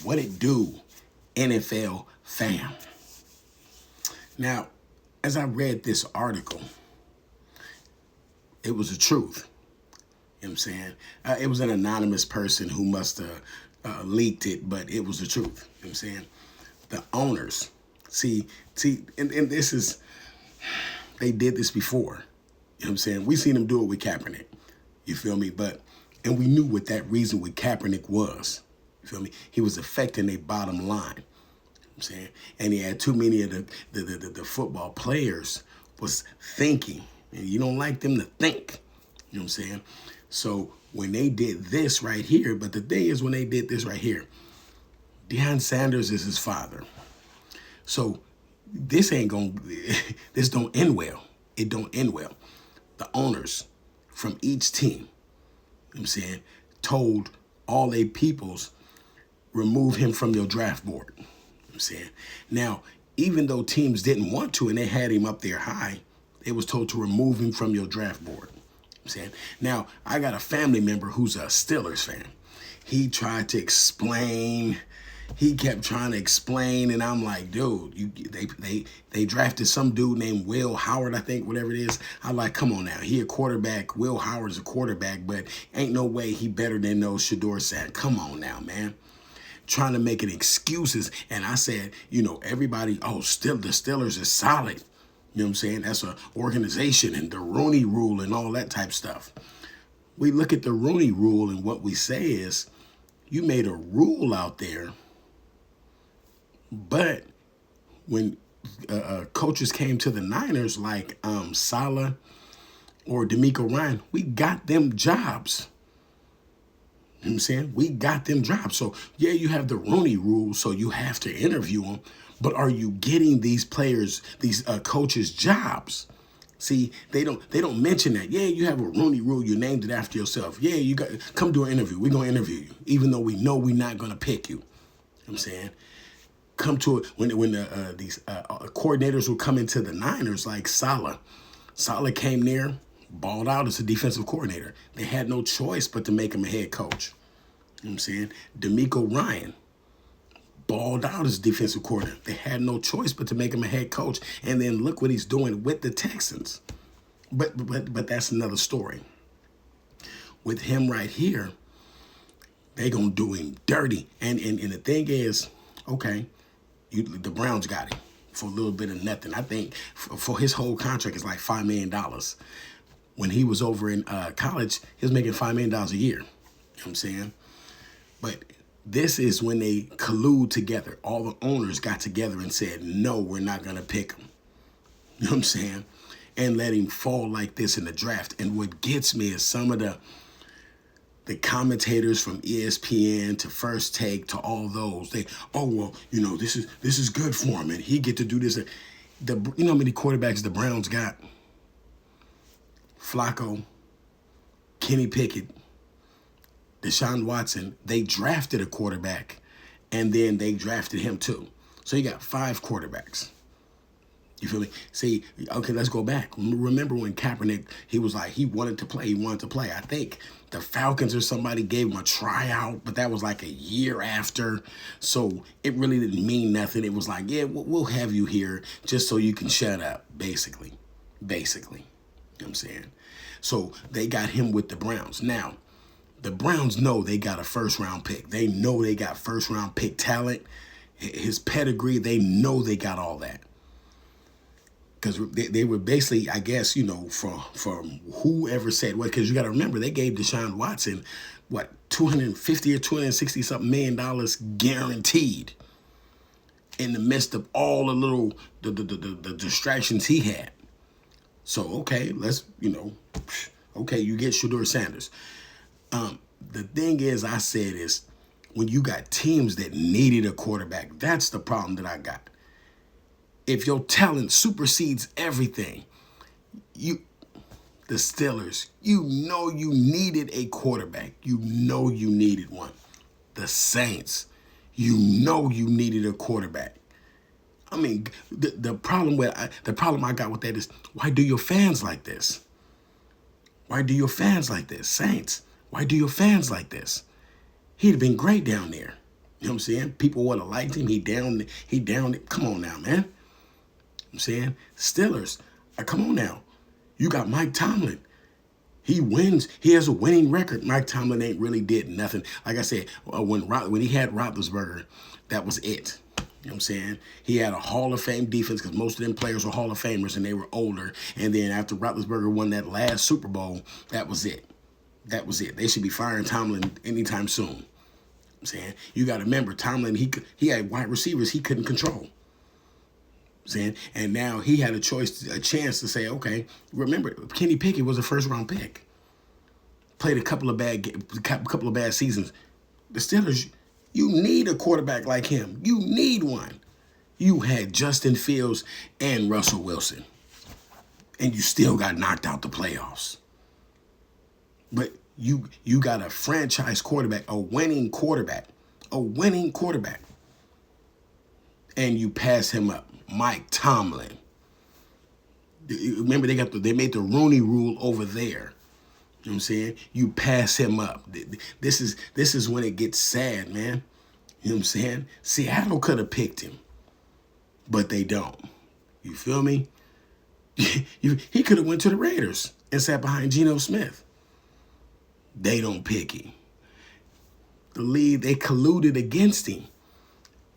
What it do, NFL fam? Now, as I read this article, it was the truth. You know what I'm saying? It was an anonymous person who must have leaked it, but it was the truth. You know what I'm saying? The owners, see, and this is, they did this before. You know what I'm saying? We seen them do it with Kaepernick. You feel me? And we knew what that reason with Kaepernick was. You feel me? He was affecting their bottom line. You know what I'm saying? And he had too many of the football players was thinking. And you don't like them to think. You know what I'm saying? So when they did this right here, but the thing is when they did this right here, Deion Sanders is his father. So this don't end well. It don't end well. The owners from each team, you know what I'm saying, told all their peoples, remove him from your draft board. You know what I'm saying? Now, even though teams didn't want to and they had him up there high, they was told to remove him from your draft board. You know what I'm saying? Now, I got a family member who's a Steelers fan. He tried to explain. He kept trying to explain, and I'm like, dude, they drafted some dude named Will Howard, I think, whatever it is. I'm like, come on now. He a quarterback. Will Howard's a quarterback, but ain't no way he better than those shedeur said. Come on now, man. Trying to make it excuses. And I said, everybody, the Steelers is solid. You know what I'm saying? That's an organization and the Rooney Rule and all that type stuff. We look at the Rooney Rule and what we say is, you made a rule out there, but when coaches came to the Niners like Saleh or D'Amico Ryan, we got them jobs. You know what I'm saying? We got them jobs. So, yeah, you have the Rooney Rule, so you have to interview them, but are you getting these players, these coaches jobs? See, they don't mention that. Yeah, you have a Rooney Rule. You named it after yourself. Yeah, you got come do an interview. We're gonna interview you, even though we know we're not gonna pick you. You know what I'm saying, come to it when these coordinators will come into the Niners like Saleh. Saleh came there, balled out as a defensive coordinator. They had no choice but to make him a head coach. You know what I'm saying, D'Amico Ryan balled out as defensive coordinator. They had no choice but to make him a head coach. And then look what he's doing with the Texans. But that's another story. With him right here, they gonna do him dirty. And the thing is, okay, the Browns got him for a little bit of nothing. I think for his whole contract is like $5 million. When he was over in college, he was making $5 million a year. You know what I'm saying? But this is when they collude together. All the owners got together and said, no, we're not going to pick him. You know what I'm saying? And let him fall like this in the draft. And what gets me is some of the commentators from ESPN to First Take to all those, this is good for him and he get to do this. You know how many quarterbacks the Browns got? Flacco, Kenny Pickett, Deshaun Watson. They drafted a quarterback and then they drafted him too. So you got 5 quarterbacks. You feel me? See, okay, let's go back. Remember when Kaepernick, he was like, he wanted to play. I think the Falcons or somebody gave him a tryout, but that was like a year after. So it really didn't mean nothing. It was like, yeah, we'll have you here just so you can shut up, basically. You know what I'm saying? So they got him with the Browns. Now, the Browns know they got a first-round pick. They know they got first-round pick talent. His pedigree, they know they got all that. Because they were basically, I guess, from whoever said what. Because you got to remember, they gave Deshaun Watson, $250 or $260-something million guaranteed in the midst of all the distractions he had. So, okay, you get Shedeur Sanders. The thing is, I said is, when you got teams that needed a quarterback, that's the problem that I got. If your talent supersedes everything, the Steelers, you needed a quarterback. You needed one. The Saints, you needed a quarterback. I mean, the problem I got with that is, why do your fans like this? Why do your fans like this? Saints, why do your fans like this? He'd have been great down there. You know what I'm saying? People would have liked him. He downed it. Come on now, man. I'm saying Steelers. Come on now. You got Mike Tomlin. He wins. He has a winning record. Mike Tomlin ain't really did nothing. Like I said, when he had Roethlisberger, that was it. You know what I'm saying? He had a Hall of Fame defense because most of them players were Hall of Famers and they were older. And then after Roethlisberger won that last Super Bowl, that was it. That was it. They should be firing Tomlin anytime soon. I'm saying, you got to remember, Tomlin, he had wide receivers he couldn't control. Saying, and now he had a chance to say, okay, remember, Kenny Pickett was a first-round pick. Played a couple of bad seasons. The Steelers, you need a quarterback like him. You need one. You had Justin Fields and Russell Wilson, and you still got knocked out the playoffs. But you got a franchise quarterback, a winning quarterback, and you pass him up. Mike Tomlin. Remember, they made the Rooney Rule over there. You know what I'm saying? You pass him up. This is when it gets sad, man. You know what I'm saying? Seattle could have picked him, but they don't. You feel me? He could have went to the Raiders and sat behind Geno Smith. They don't pick him. The league, they colluded against him.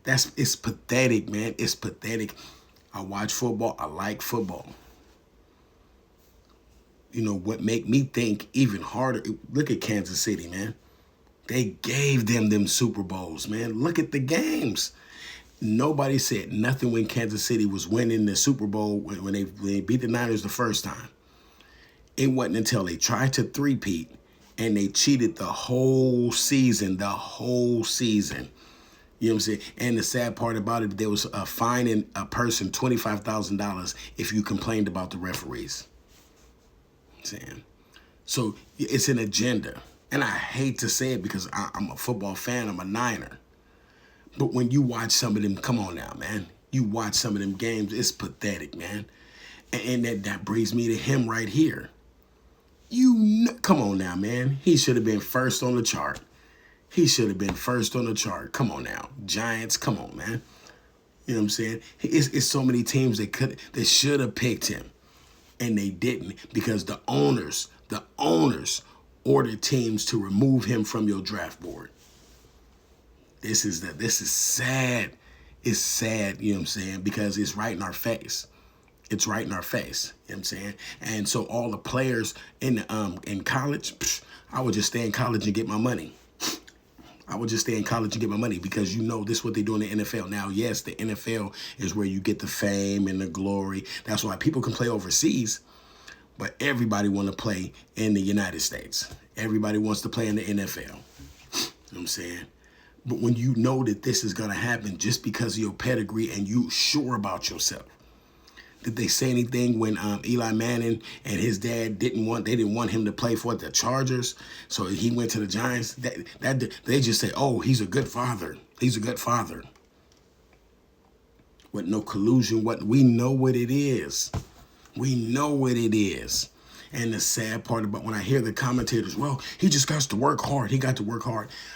It's pathetic, man. It's pathetic. I watch football. I like football. You know what make me think even harder? Look at Kansas City, man. They gave them Super Bowls, man. Look at the games. Nobody said nothing when Kansas City was winning the Super Bowl when they beat the Niners the first time. It wasn't until they tried to three-peat and they cheated the whole season. You know what I'm saying? And the sad part about it, there was a fining a person $25,000 if you complained about the referees. Saying, so it's an agenda. And I hate to say it because I'm a football fan. I'm a Niner. But when you watch some of them, come on now, man. You watch some of them games, it's pathetic, man. And that brings me to him right here. Come on now, man. He should have been first on the chart. Come on now. Giants, come on, man. You know what I'm saying? It's so many teams that should have picked him. And they didn't because the owners ordered teams to remove him from your draft board. This is sad. It's sad, you know what I'm saying? Because it's right in our face. You know what I'm saying? And so all the players in college, I would just stay in college and get my money. Because you know this is what they do in the NFL. Now, yes, the NFL is where you get the fame and the glory. That's why people can play overseas, but everybody want to play in the United States. Everybody wants to play in the NFL. You know what I'm saying? But when you know that this is going to happen just because of your pedigree and you sure about yourself. Did they say anything when Eli Manning and his dad didn't want him to play for the Chargers? So he went to the Giants. They just say, oh, he's a good father. With no collusion. We know what it is. And the sad part about when I hear the commentators, well, he just got to work hard.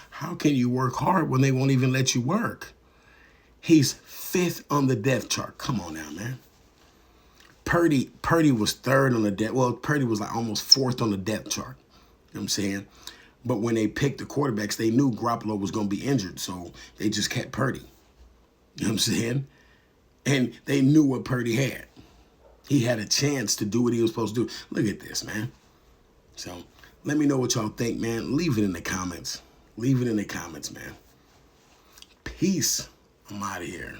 How can you work hard when they won't even let you work? He's 5th on the depth chart. Come on now, man. Purdy was 3rd on the depth. Well, Purdy was like almost 4th on the depth chart. You know what I'm saying? But when they picked the quarterbacks, they knew Garoppolo was going to be injured, so they just kept Purdy. You know what I'm saying? And they knew what Purdy had. He had a chance to do what he was supposed to do. Look at this, man. So let me know what y'all think, man. Leave it in the comments. Man. Peace. I'm out of here.